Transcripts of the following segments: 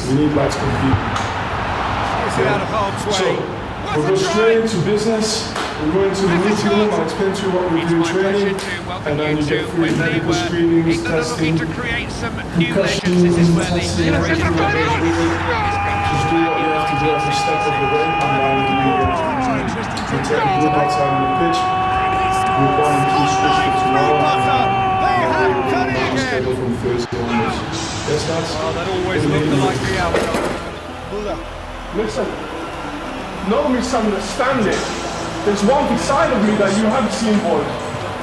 We need lads competing. So, we'll go straight into business. We'll go into the meeting room. I'll explain to you what we do in training. And then you get through medical screenings, testing, concussions, testing, and everything that goes with it. Just do what you have to do every step of the way. And then we take a group outside on the pitch. Group 1 and 2 switch for tomorrow. And then we'll schedule from Thursday onwards. Yes, lads? That always looked like the outcome. Listen, no misunderstanding. There's one side of me that you haven't seen, boys.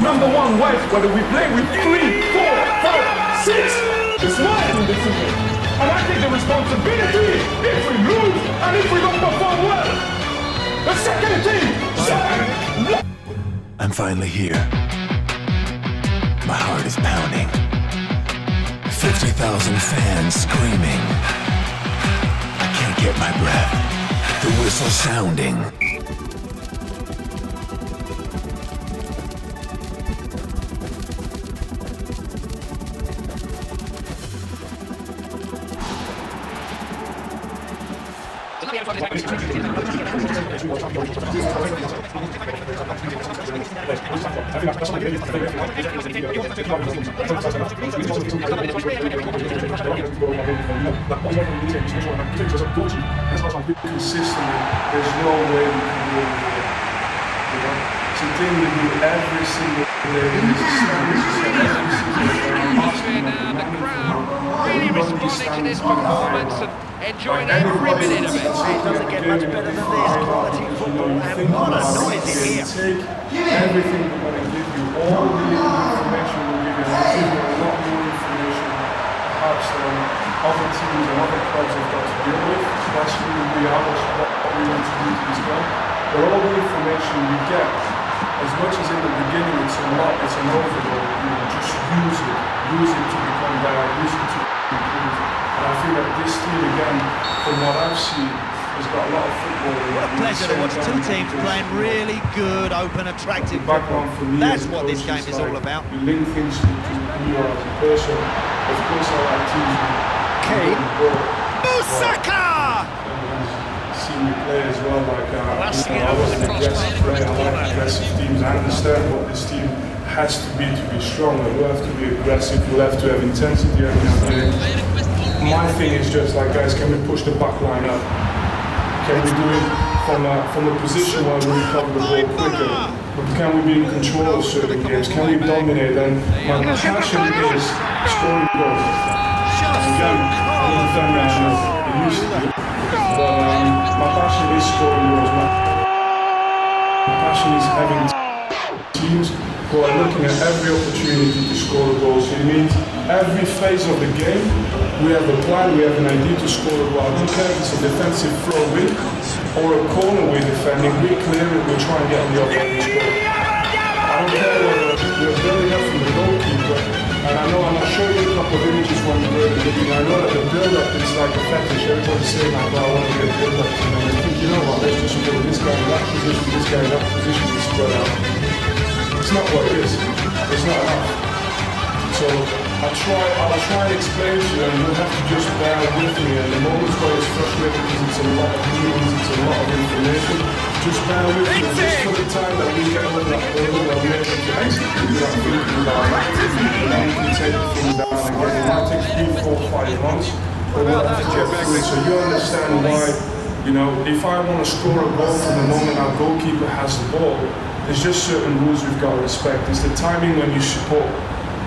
Number one, wife, whether we play with 3, 4, 5, 6, it's my decision. And I take the responsibility if we lose and if we don't perform well. The second team, I'm finally here. My heart is pounding. 50,000 fans screaming. I can't get my breath. The whistle sounding. Consistently, there's no way we can do it. It's a thing we do every single day. The crowd really responding to this performance and enjoying every minute of it. It doesn't get much better than this quality football, and what a noise in here. Take everything we're going to give you, all the information we'll give you, and we'll give you a lot more information perhaps than other teams and other clubs have got to deal with, especially with the others, what we want to do to this club. But all the information you get, as much as in the beginning it's a lot, it's an overload, just use it to become better, use it to improve. And I feel that this team, again, from what I've seen, has got a lot of football. What a pleasure to watch two teams playing really good, open, attractive football. That's what this game is all about. You link things to who you are as a person. Of course, I like teams Musaka! See me play as well, like I was an aggressive player, I like aggressive teams. I understand what this team has to be strong. We have to be aggressive, we'll have to have intensity every game. My thing is just like, guys, can we push the back line up? Can we do it from a position where we recover the ball quicker? But can we be in control of certain games? Can we dominate? And my passion is scoring goals. Again, I'm not done that it used to be. But my passion is scoring goals. My passion is having teams who are looking at every opportunity to score goals. It means every phase of the game, we have a plan, we have an idea to score a goal. I don't care if it's a defensive throw-in or a corner we're defending, we clear it, we try and get on the opponent's goal. I don't care whether we're building up from the goalkeeper, and I know I'm not showing you a couple of images when we're in the beginning. I know that the build-up is like a fetish. Everybody's saying like, well, I want to get a build-up, and I think, you know what, let's just put this guy in that position, this guy in that position, to spread out. It's not what it is. It's not enough. So I'll try and explain to you, and you'll have to just bear with me. And the moments where it's frustrating because it's a lot of meetings, it's a lot of information, just bear with me. Just for the time that we get over that hurdle, that we're able to execute without thinking about it, and then we can take things down again. It might take 3, 4, 5 months, but we'll have to get through it. So you understand why, if I want to score a goal from the moment our goalkeeper has the ball, there's just certain rules we've got to respect. It's the timing when you support.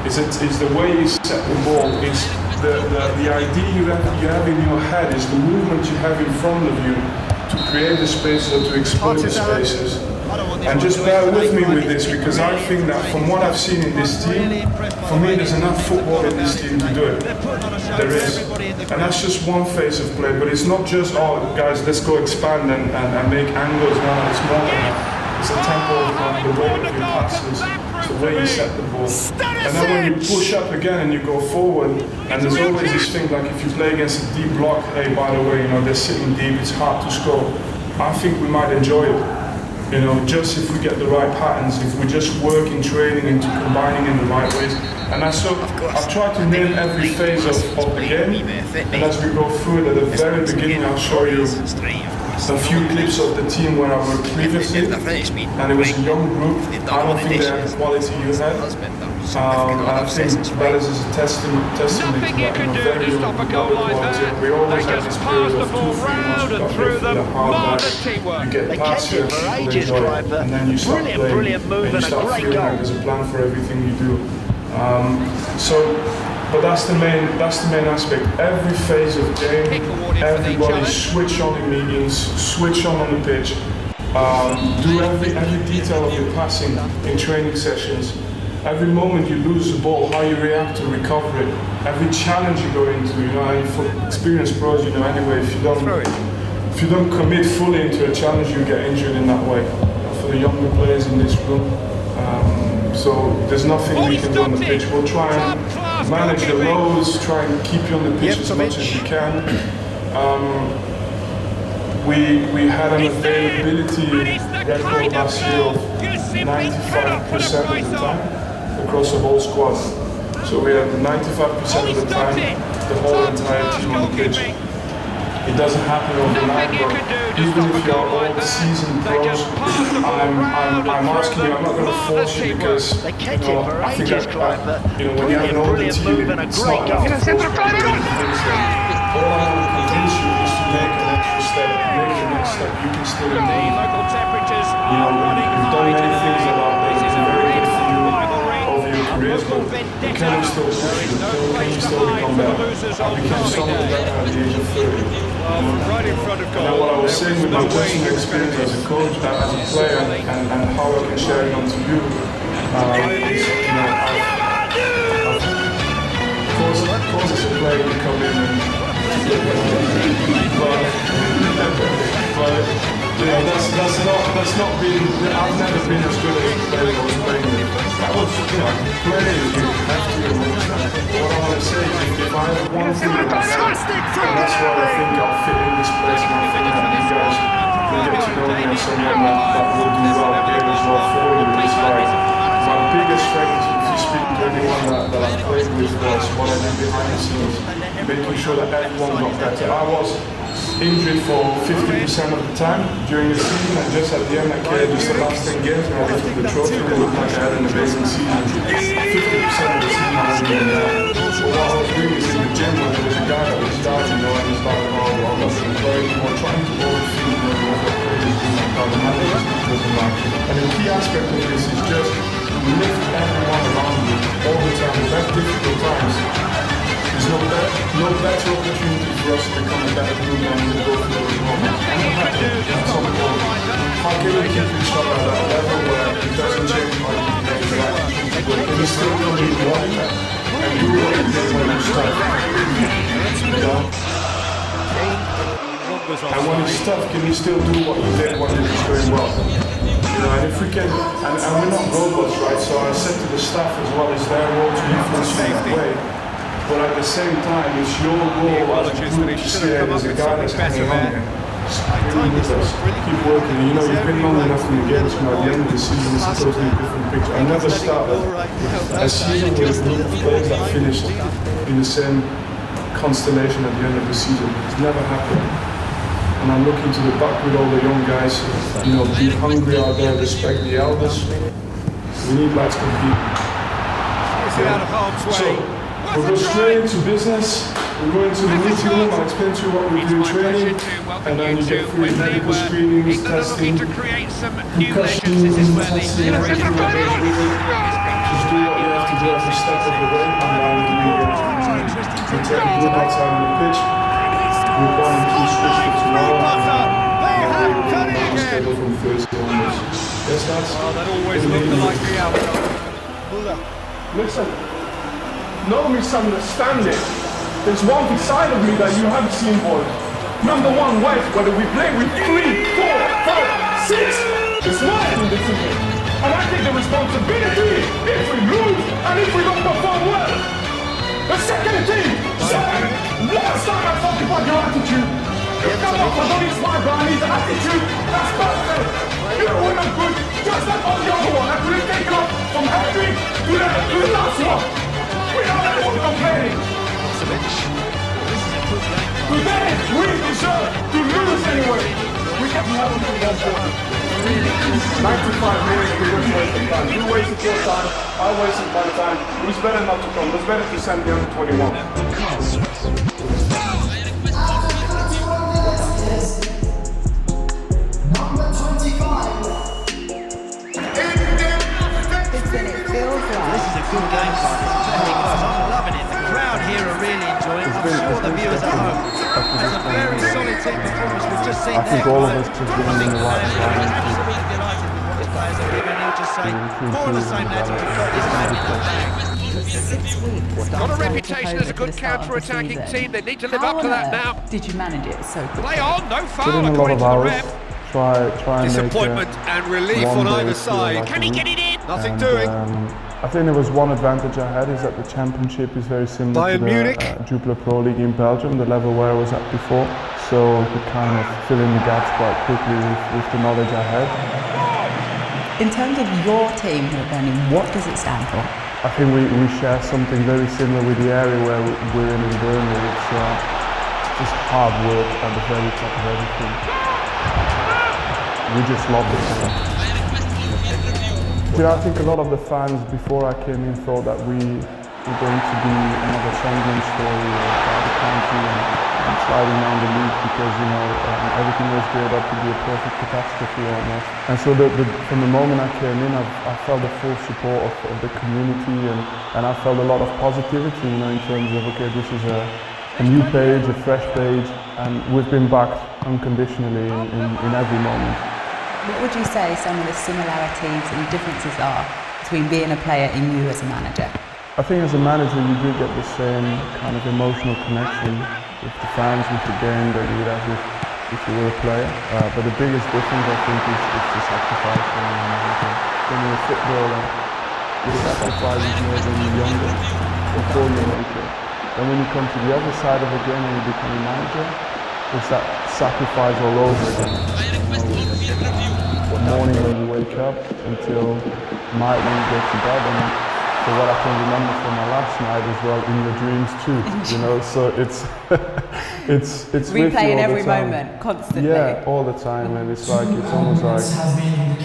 It's the way you set the ball. It's the idea you have in your head. Is the movement you have in front of you to create the spaces or to exploit the spaces. And just bear with me with this, because I think that from what I've seen in this team, for me there's enough football in this team to do it. There is. And that's just one phase of play. But it's not just, oh guys, let's go expand and make angles. No, it's more than that. It's a tempo of the way of your passes, it's the way you set the ball. And then when you push up again and you go forward, and there's always this thing like if you play against a deep block, hey, by the way, they're sitting deep, it's hard to score. I think we might enjoy it. Just if we get the right patterns, if we just work in training into combining in the right ways, And I've tried to name every phase of the game, and as we go through it, at the very beginning I'll show you a few clips of the team where I worked previously, and it was a young group. I don't think they had the quality you had. I think Bellis is a testament to that. Very young quality. We always have this period of 2-3 months through the hard work. You get past your people, and then you start playing, and you start feeling like there's a plan for everything you do. But that's the main aspect. Every phase of the game, everybody switch on in meetings, switch on the pitch, do every detail of your passing in training sessions. Every moment you lose the ball, how you react to recover it. Every challenge you go into, and for experienced pros, anyway, if you don't commit fully into a challenge, you get injured in that way. For the younger players in this room, so there's nothing we can do on the pitch. We'll try and manage the lows, try and keep you on the pitch as much as we can. We had an availability record last year of 95% of the time across the whole squad. So we had 95% of the time the whole entire team on the pitch. It doesn't happen overnight, but even if you're all seasoned pros, I'm asking you, I'm not going to force you because, I think when you have an older team, it's not enough to force you. All I want to convince you is to make an extra step, make the next step. You can still improve. You've done many things that are very good for you over your careers, but you can still push, you can still become better. I became somewhat better at the age of 30. Right in front of goal. Now, what I was saying with my personal experience as a coach, as a player, and how I can share it on to you, is, of course, as a player, you come in and but that's not been. I've never been as good as a player I was playing with. That was, playing. You have to understand. What I want to say is, if I have one thing to say, and that's why I think I'll fit in this place, and I think that you guys will get to know me as someone that will do well here as well for you. It's like my biggest strength, if you speak to anyone that I played with, was what I did behind the scenes, making sure that everyone got better. I was injured for 50% of the time during the season, and just at the end I came just the last 10 games and I lifted the trophy and it looked like I had an amazing season. 50% of the season I wasn't even there. So what I was doing is in the gym when there was a guy that was starting, and he was like, oh, well, I'm not playing anymore, trying to overfeed me and overplay how the manager doesn't like. And the key aspect of this is just lift everyone around you all the time. We've had difficult times. There's no better opportunity for us to become a better group than to go through those moments. How can we keep each other at that level where it doesn't change how you behave, right? But you still come in one and do what you did when you started. And when it's tough, can you still do what you did when you were doing well? And if we can, and we're not robots, right? So I said to the staff as well, it's their role to influence you that way. But at the same time, it's your role as a group to see that there's a guy that's hanging on here. With us. Keep working. You've been long enough in the game, so at the end of the season, it's a totally different picture. I never started a season with a group of players that finished in the same constellation at the end of the season. It's never happened. And I'm looking to the back with all the young guys, be hungry out there, respect the elders. We need lads competing. So, we'll go straight into business. We'll go into the meeting room. I'll explain to you what we do in training, and then you get through medical screenings, testing, concussions, testing, and everything that goes with it. Just do what you have to do every step of the way, and then we take a group outside on the pitch. Group 1 and 2 switch for tomorrow, and we'll schedule from Thursday onwards. Yes, lads? That always looked like the outcome. Listen, no misunderstanding. There's one side of me that you haven't seen, boys. Number one, West, whether we play with 3, 4, 5, 6, it's my decision. And I take the responsibility if we lose and if we don't perform well. The second thing, last time I talked about your attitude, you come up with only smart guy and his attitude, that's perfect. You know we're not good, just like all the other one. I couldn't take off from Henry to the last one. Today, we deserve to lose anyway. We have more than 95 minutes to just waste of time. You wasted your time, I wasted my time. It was better not to come. It was better to send the under 21. This is a good game, because I'm loving it. The crowd here are really enjoying it. I'm sure the viewers at home. That's a very solid team performance we've just seen there. I think all of us have been in the right Absolutely environment. delighted with what the players are giving. He'll just say more of the same, lads. We've got this game in the bag. Got a reputation as a good counter-attacking team. They need to live up to that now. Did you manage it so quickly? Play on, no Put foul in a lot according of to the hours. ref. Try and Disappointment and relief on either side. Can he get it in? Nothing doing. I think there was one advantage I had, is that the championship is very similar Bayern to Munich. the Jupiler Pro League in Belgium, the level where I was at before. So I could kind of fill in the gaps quite quickly with the knowledge I had. In terms of your team here at Burnley, what does it stand for? I think we share something very similar with the area where we're in Burnley. It's just hard work at the very top of everything. We just love the game. I think a lot of the fans before I came in thought that we were going to be another Sunderland story about the country and sliding down the league, because everything was geared up to be a perfect catastrophe almost. And so from the moment I came in, I felt the full support of the community, and I felt a lot of positivity, in terms of, okay, this is a new page, a fresh page, and we've been backed unconditionally in every moment. What would you say some of the similarities and differences are between being a player and you as a manager? I think as a manager you do get the same kind of emotional connection with the fans, with the game, that you would have if you were a player. But the biggest difference, I think, is the sacrifice when you're a manager. When you're a footballer, you sacrifice more when you're younger, before you're later. And when you come to the other side of the game and you become a manager, it's that sacrifice all over again. From morning when you wake up until night when you go to bed, and for what I can remember from my last night as well, in your dreams too. So it's replaying every time. moment constantly. Yeah, all the time, and it's almost like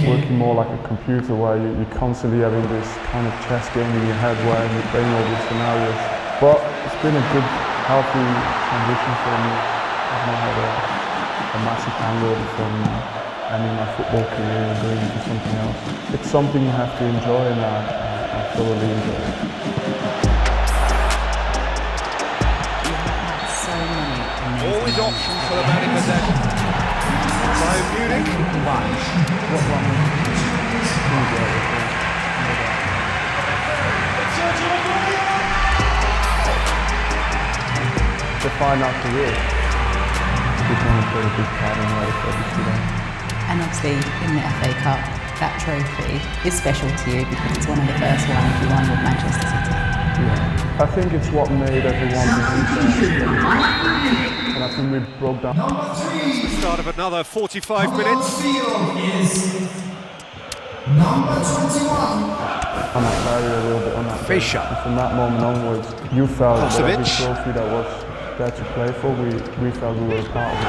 working more like a computer, where you're constantly having this kind of chess game in your head where you're playing all these scenarios. But it's been a good, healthy transition for me. I've now had a massive hangover from ending my football career and going into something else. It's something you have to enjoy, and I thoroughly enjoy it. So many amazing Always options for the man in possession. Bayern Munich. What one? To find out the real. It's going to play a big part in life, obviously. And obviously in the FA Cup, that trophy is special to you because it's one of the first ones you won with Manchester City. Yeah. I think it's what made everyone believe that. And I think we broke down. It's the start of another 45 minutes. I'm excited a little bit on that. Fischer. And from that moment onwards, you felt that every Kosovic. trophy that was there to play for, we felt we were a part of it.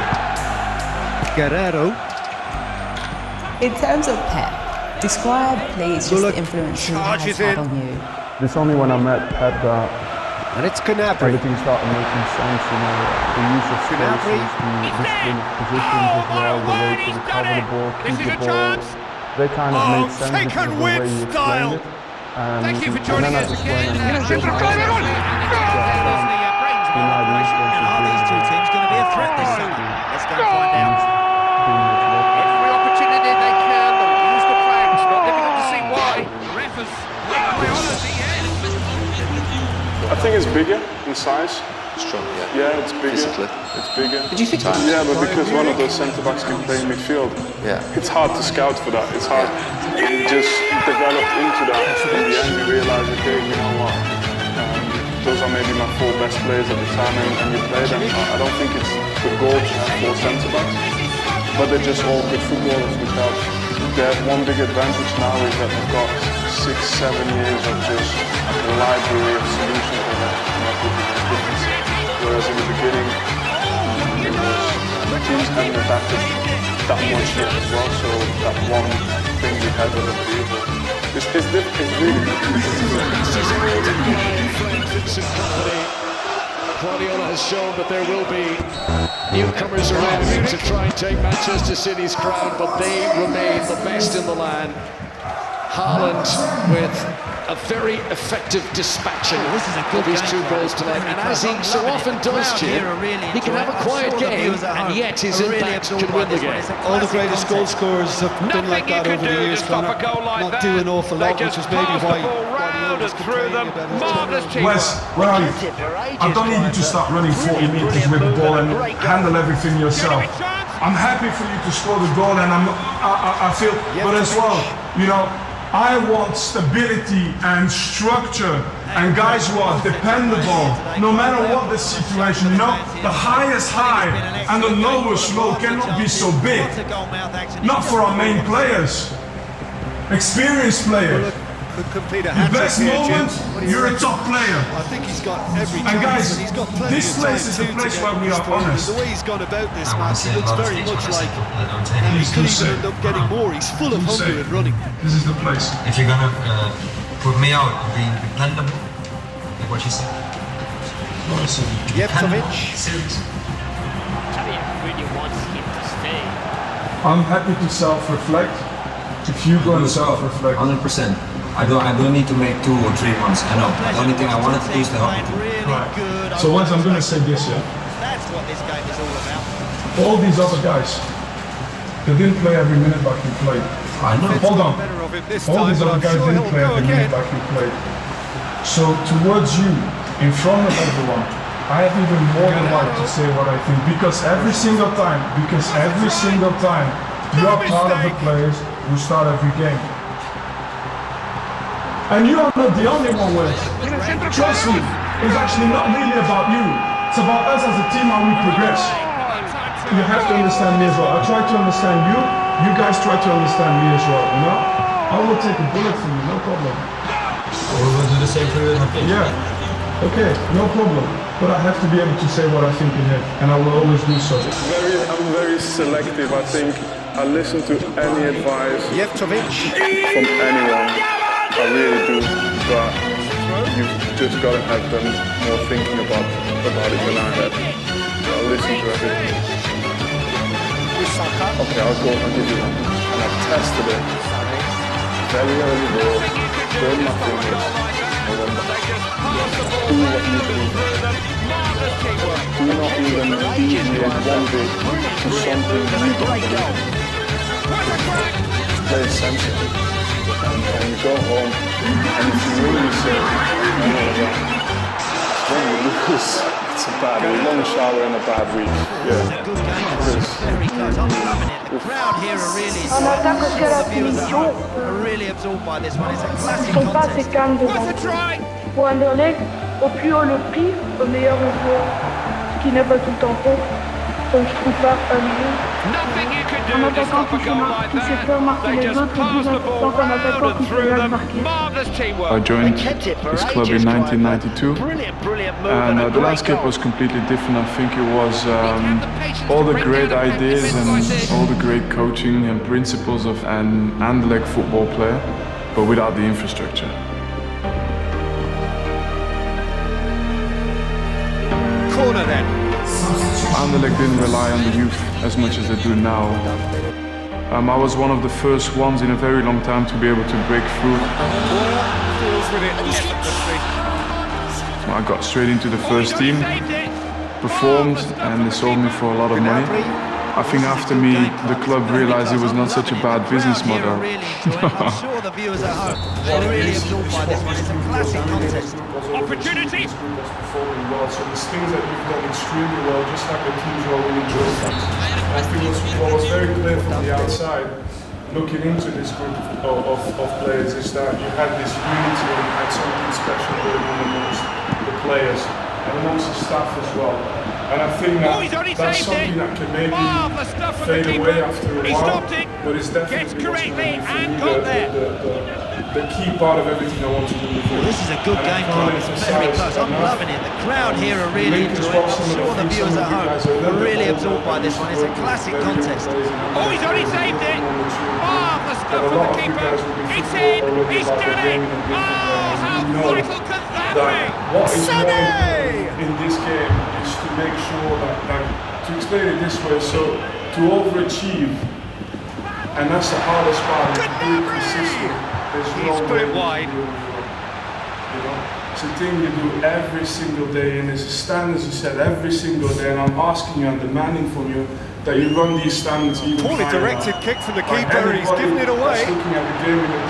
Guerrero. In terms of Pep, describe please just the influence he has charges had in. on you. It's only when I met Pep that And it's Gnabry. everything started making sense, the use of Gnabry. spaces, the discipline of positions as well, the way to recover the ball, keep the ball. They kind of made sense because of the way you explained it. Thank you for joining us again. Are these two teams going to be a threat this summer? Let's go and find out. Every opportunity they can, they'll use the flanks. Not difficult to see why. The ref has play on at the end. I think it's bigger in size. Strong, yeah. Yeah, it's bigger. Physically. It's bigger. Did you think so? Yeah, but because one of those centre-backs can play in midfield, Yeah. it's hard to scout for that. It's hard. You just develop into that. In the end, you realise, okay, you know what? Those are maybe my four best players at the time, and you play them. I don't think it's the goal to have four centre-backs, but they're just all good footballers, which helps. Their one big advantage now is that they've got 6-7 years of just a library of solutions that make a difference. Whereas in the beginning, teams haven't adapted that much yet as well, so that one thing we had was unbelievable. It's really Guardiola has shown that there will be newcomers around to try and take Manchester City's crown, but they remain the best in the land. Haaland with a very effective dispatching of his 2 goals tonight, and as he so often does, Jim, he can have a quiet game, and yet his impact can win the game. All the greatest goal scorers have been like that over the years, Connor. Not do an awful lot, which is maybe why Guardiola's complaining about his team. Wes, where are you? I don't need you to start running 40 meters with the ball and handle everything yourself. I'm happy for you to score the goal, and I feel, but as well, you know, I want stability and structure and guys who are dependable, no matter what the situation. You know, the highest high and the lowest low cannot be so big. Not for our main players, experienced players. The best moment, you're a top player. I think he's got every and guys, he's got this place is the place where we are honest. The way he's gone about this match, he looks very much like he could even end up getting more. He's full of hunger and running. This is the place. If you're gonna put me out, being dependable, like what you said. Jeftovic. really wants him to stay. I'm happy to self-reflect. If you go and self-reflect. 100%. I don't need to make 2 or 3 months. I know. The only thing I wanted to do is the hockey team. Right. So once I'm going to say this, yeah. That's what this game is all about. All these other guys, they didn't play every minute like you played. I know. Hold on. All these other guys didn't play every minute like you played. So towards you, in front of everyone, I have even more than right to say what I think, because every single time, you are part of the players who start every game. And you are not the only one, Wes. Trust me, it's actually not really about you. It's about us as a team, how we progress. You have to understand me as well. I try to understand you, you guys try to understand me as well, you know? I will take a bullet for you, no problem. We will do the same for you, okay? Yeah, okay, no problem. But I have to be able to say what I think in here, and I will always do so. I'm very selective. I think I listen to any advice from anyone. I really do, but you've just got to have them more thinking about it than I had. I'll listen to everything. Okay, I'll give you one. And I've tested it. Very early ball, burn my fingers, and then do what you do. Do not even deviate one bit to something you don't do. Play it sensitive. And you go home, and if you really say, when you lose, it's a bad week. Long shower and a bad week. Yeah. Very close. I'm loving it. The crowd here are really really absorbed by this one. It's a classic Ils sont pas assez calmes devant. Pour Anderlecht, au plus haut le prix, au meilleur on joue. Ce qui n'est pas tout le temps fait. Donc je trouve pas amusé. Un attaquant qui sait faire marquer les autres est plus important qu'un attaquant qui sait bien marquer. I joined this club in 1992, and the landscape was completely different. I think it was all the great ideas and all the great coaching and principles of an Anderlecht football player, but without the infrastructure. Corner then. Anderlecht didn't rely on the youth as much as they do now. I was one of the first ones in a very long time to be able to break through. I got straight into the first team, performed, and they sold me for a lot of money. I think after me, the club realized it was not such a bad business model. I'm sure the viewers at home are really absorbed by this one. It's a classic contest. Opportunity! Performing well, so there's things that you've done extremely well, just like the teams who are winning trophies. I think what was very clear from the outside, looking into this group of players, is that you had this unity and you had something special going on amongst the players and amongst the staff as well. And I think that that's something that can maybe fade away after a while, but it's definitely the key part of everything I want to do. This is a good game, Clive. It's very close. I'm loving it. The crowd here are really enjoying it. I'm sure the viewers at home are really absorbed by this one. It's a classic contest. Oh, he's only saved it. The stuff from the keeper. It's in. He's done it. How vital can that be? What is more in this game is to make sure that, to explain it this way, so to overachieve, and that's the hardest part, is to be consistent. He's put it wide. It's a thing you do every single day, and it's a standard, as you said, every single day, and I'm asking you and demanding from you that you run these standards even higher. Poorly directed kick from the keeper, he's given it away.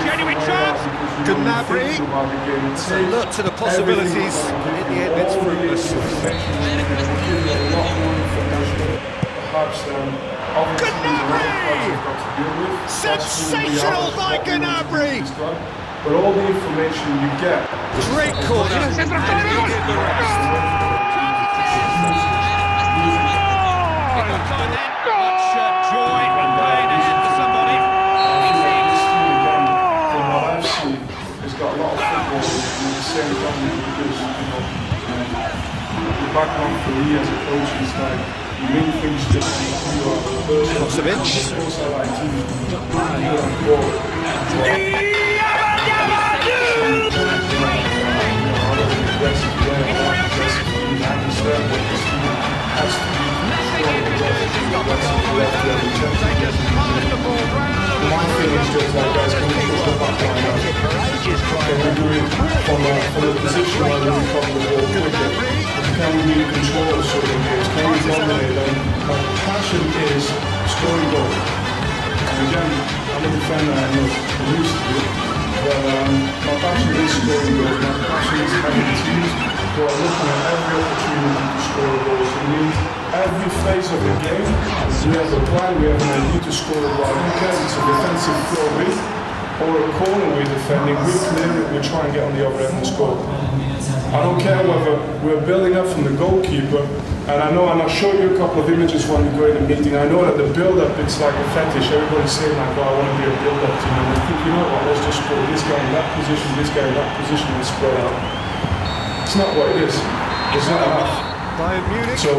Genuine chance. Gnabry. So look to the possibilities. In the end, it's fruitless. Sensational by Gnabry! But all the information you get. Great corner. Joy and playing ahead for somebody. From what I've seen, it's got a lot of football in the same time because, the background for me as a coach is like, you make things just who you are a person. Of course I like my thing is just like, guys, can we push the back line up? Can we do it from a position where we recover the ball quicker? Can we be in control of certain games? Can we dominate them? My passion is scoring goals. And again, I'm a defender, I know I used to be, but my passion is scoring goals. My passion is having teams who are looking at every opportunity to score goals. It means every phase of the game, we have a plan, we have an idea to score a goal. I don't care if it's a defensive throw in or a corner we're defending, we clear it, we try and get on the other end and score. I don't care whether we're building up from the goalkeeper, and I'll show you a couple of images when we go in a meeting. I know that the build-up, it's like a fetish. Everybody's saying like, oh, I want to be a build-up team, and I think, you know what, let's just put this guy in that position, this guy in that position, and spread out. It's not what it is. It's not enough. So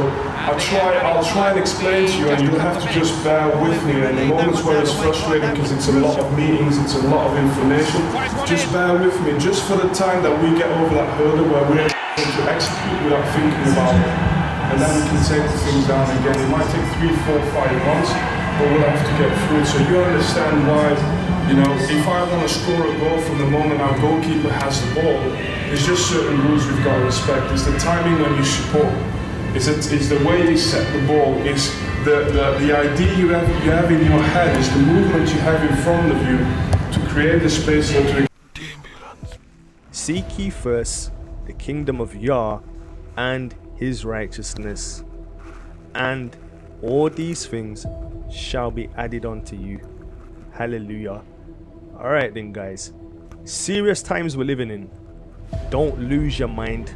I'll try and explain to you, and you'll have to just bear with me. And the moments where it's frustrating because it's a lot of meetings, it's a lot of information, just bear with me. Just for the time that we get over that hurdle where we're able to execute without thinking about it, and then we can take the things down again. It might take 3, 4, 5 months, but we'll have to get through it. So you understand why, if I want to score a goal from the moment our goalkeeper has the ball, there's just certain rules we've got to respect. It's the timing when you support. It's the way you set the ball. It's the idea you have in your head. It's the movement you have in front of you to create the space or to. Seek ye first the kingdom of Yah and his righteousness, and all these things shall be added unto you. Hallelujah. Alright then, guys. Serious times we're living in. Don't lose your mind.